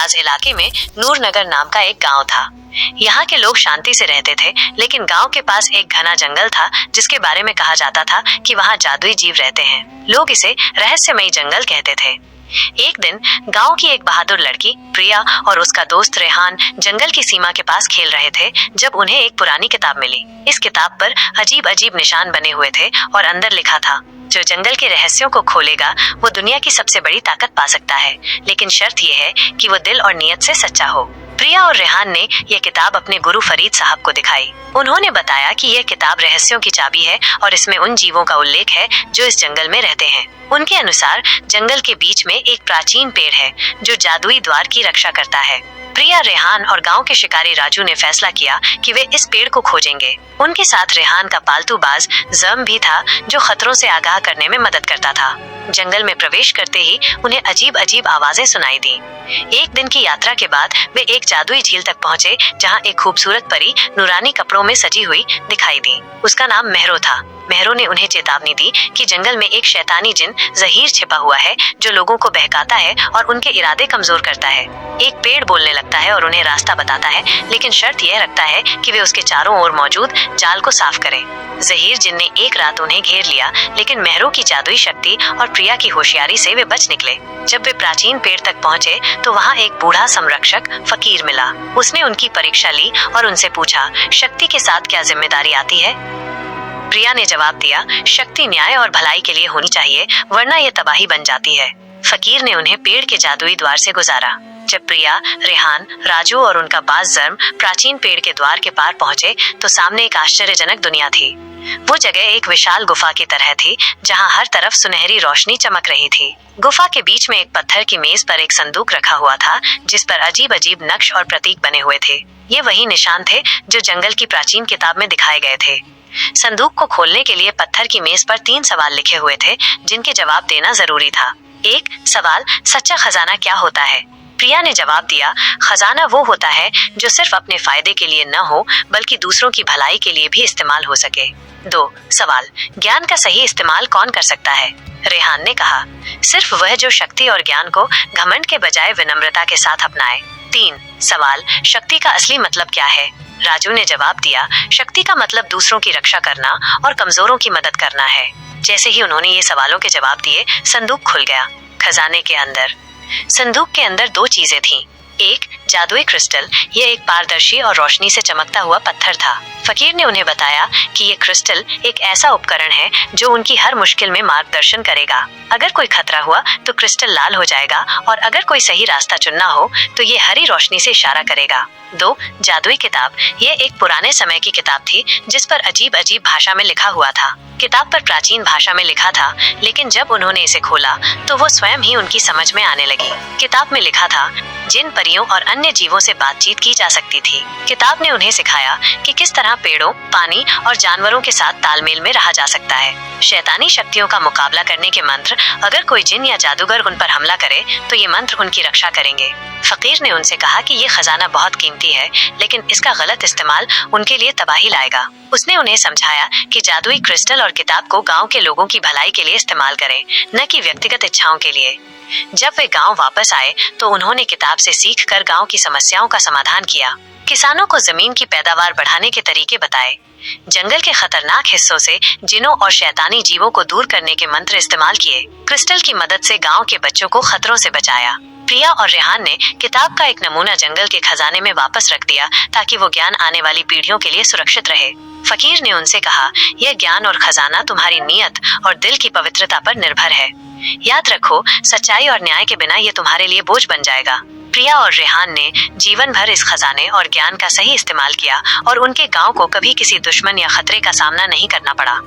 दराज इलाके में नूरनगर नाम का एक गांव था। यहाँ के लोग शांति से रहते थे, लेकिन गांव के पास एक घना जंगल था जिसके बारे में कहा जाता था कि वहाँ जादुई जीव रहते हैं। लोग इसे रहस्यमयी जंगल कहते थे। एक दिन गांव की एक बहादुर लड़की प्रिया और उसका दोस्त रेहान जंगल की सीमा के पास खेल रहे थे जब उन्हें एक पुरानी किताब मिली। इस किताब पर अजीब अजीब निशान बने हुए थे और अंदर लिखा था, जो जंगल के रहस्यों को खोलेगा वो दुनिया की सबसे बड़ी ताकत पा सकता है, लेकिन शर्त यह है कि वो दिल और नीयत से सच्चा हो। प्रिया और रेहान ने यह किताब अपने गुरु फरीद साहब को दिखाई। उन्होंने बताया कि यह किताब रहस्यों की चाबी है और इसमें उन जीवों का उल्लेख है जो इस जंगल में रहते हैं। उनके अनुसार जंगल के बीच में एक प्राचीन पेड़ है जो जादुई द्वार की रक्षा करता है। प्रिया, रेहान और गांव के शिकारी राजू ने फैसला किया कि वे इस पेड़ को खोजेंगे। उनके साथ रेहान का पालतू बाज जर्म भी था जो खतरों से आगाह करने में मदद करता था। जंगल में प्रवेश करते ही उन्हें अजीब अजीब आवाजें सुनाई दी। एक दिन की यात्रा के बाद वे एक जादुई झील तक पहुंचे जहां एक खूबसूरत परी नूरानी कपड़ों में सजी हुई दिखाई दी। उसका नाम मेहरो था। मेहरो ने उन्हें चेतावनी दी कि जंगल में एक शैतानी जिन जहीर छिपा हुआ है जो लोगों को बहकाता है और उनके इरादे कमजोर करता है। एक पेड़ बोलने लगता है और उन्हें रास्ता बताता है, लेकिन शर्त यह रखता है कि वे उसके चारों ओर मौजूद जाल को साफ करें। जहीर जिन ने एक रात उन्हें घेर लिया, लेकिन मेहरो की जादुई शक्ति और प्रिया की होशियारी से वे बच निकले। जब वे प्राचीन पेड़ तक पहुंचे तो वहाँ एक बूढ़ा संरक्षक फकीर मिला। उसने उनकी परीक्षा ली और उनसे पूछा, शक्ति के साथ क्या जिम्मेदारी आती है? प्रिया ने जवाब दिया, शक्ति न्याय और भलाई के लिए होनी चाहिए, वरना यह तबाही बन जाती है। फकीर ने उन्हें पेड़ के जादुई द्वार से गुजारा। जब प्रिया, रेहान, राजू और उनका बाज जर्म प्राचीन पेड़ के द्वार के पार पहुंचे तो सामने एक आश्चर्यजनक दुनिया थी। वो जगह एक विशाल गुफा की तरह थी जहां हर तरफ सुनहरी रोशनी चमक रही थी। गुफा के बीच में एक पत्थर की मेज पर एक संदूक रखा हुआ था जिस पर अजीब अजीब नक्श और प्रतीक बने हुए थे। ये वही निशान थे जो जंगल की प्राचीन किताब में दिखाए गए थे। संदूक को खोलने के लिए पत्थर की मेज पर 3 सवाल लिखे हुए थे जिनके जवाब देना जरूरी था। 1 सवाल, सच्चा खजाना क्या होता है? प्रिया ने जवाब दिया, खजाना वो होता है जो सिर्फ अपने फायदे के लिए न हो बल्कि दूसरों की भलाई के लिए भी इस्तेमाल हो सके। 2 सवाल, ज्ञान का सही इस्तेमाल कौन कर सकता है? रेहान ने कहा, सिर्फ वह जो शक्ति और ज्ञान को घमंड के बजाय विनम्रता के साथ अपनाए। 3 सवाल, शक्ति का असली मतलब क्या है? राजू ने जवाब दिया, शक्ति का मतलब दूसरों की रक्षा करना और कमजोरों की मदद करना है। जैसे ही उन्होंने ये सवालों के जवाब दिए, संदूक खुल गया। खजाने के अंदर संदूक के अंदर 2 चीजें थीं। 1 जादुई क्रिस्टल, यह एक पारदर्शी और रोशनी से चमकता हुआ पत्थर था। फकीर ने उन्हें बताया कि ये क्रिस्टल एक ऐसा उपकरण है जो उनकी हर मुश्किल में मार्गदर्शन करेगा। अगर कोई खतरा हुआ तो क्रिस्टल लाल हो जाएगा और अगर कोई सही रास्ता चुनना हो तो ये हरी रोशनी से इशारा करेगा। 2 जादुई किताब, ये एक पुराने समय की किताब थी जिस पर अजीब अजीब भाषा में लिखा हुआ था। किताब पर प्राचीन भाषा में लिखा था, लेकिन जब उन्होंने इसे खोला तो वो स्वयं ही उनकी समझ में आने लगी। किताब में लिखा था, जिन परियों और अन्य जीवों से बातचीत की जा सकती थी। किताब ने उन्हें सिखाया कि किस तरह पेड़ों, पानी और जानवरों के साथ तालमेल में रहा जा सकता है। शैतानी शक्तियों का मुकाबला करने के मंत्र, अगर कोई जिन या जादूगर उन पर हमला करे तो ये मंत्र उनकी रक्षा करेंगे। फकीर ने उनसे कहा कि ये खजाना बहुत कीमती है, लेकिन इसका गलत इस्तेमाल उनके लिए तबाही लाएगा। उसने उन्हें समझाया कि जादुई क्रिस्टल और किताब को गांव के लोगों की भलाई के लिए इस्तेमाल करें, न कि व्यक्तिगत इच्छाओं के लिए। जब वे गांव वापस आए तो उन्होंने किताब से सीखकर गांव की समस्याओं का समाधान किया। किसानों को जमीन की पैदावार बढ़ाने के तरीके बताए। जंगल के खतरनाक हिस्सों से जिनों और शैतानी जीवों को दूर करने के मंत्र इस्तेमाल किए। क्रिस्टल की मदद से गांव के बच्चों को खतरों से बचाया। प्रिया और रेहान ने किताब का एक नमूना जंगल के खजाने में वापस रख दिया ताकि वो ज्ञान आने वाली पीढ़ियों के लिए सुरक्षित रहे। फकीर ने उनसे कहा, यह ज्ञान और खजाना तुम्हारी नीयत और दिल की पवित्रता पर निर्भर है। याद रखो, सच्चाई और न्याय के बिना ये तुम्हारे लिए बोझ बन जाएगा। प्रिया और रेहान ने जीवन भर इस खजाने और ज्ञान का सही इस्तेमाल किया और उनके गांव को कभी किसी दुश्मन या खतरे का सामना नहीं करना पड़ा।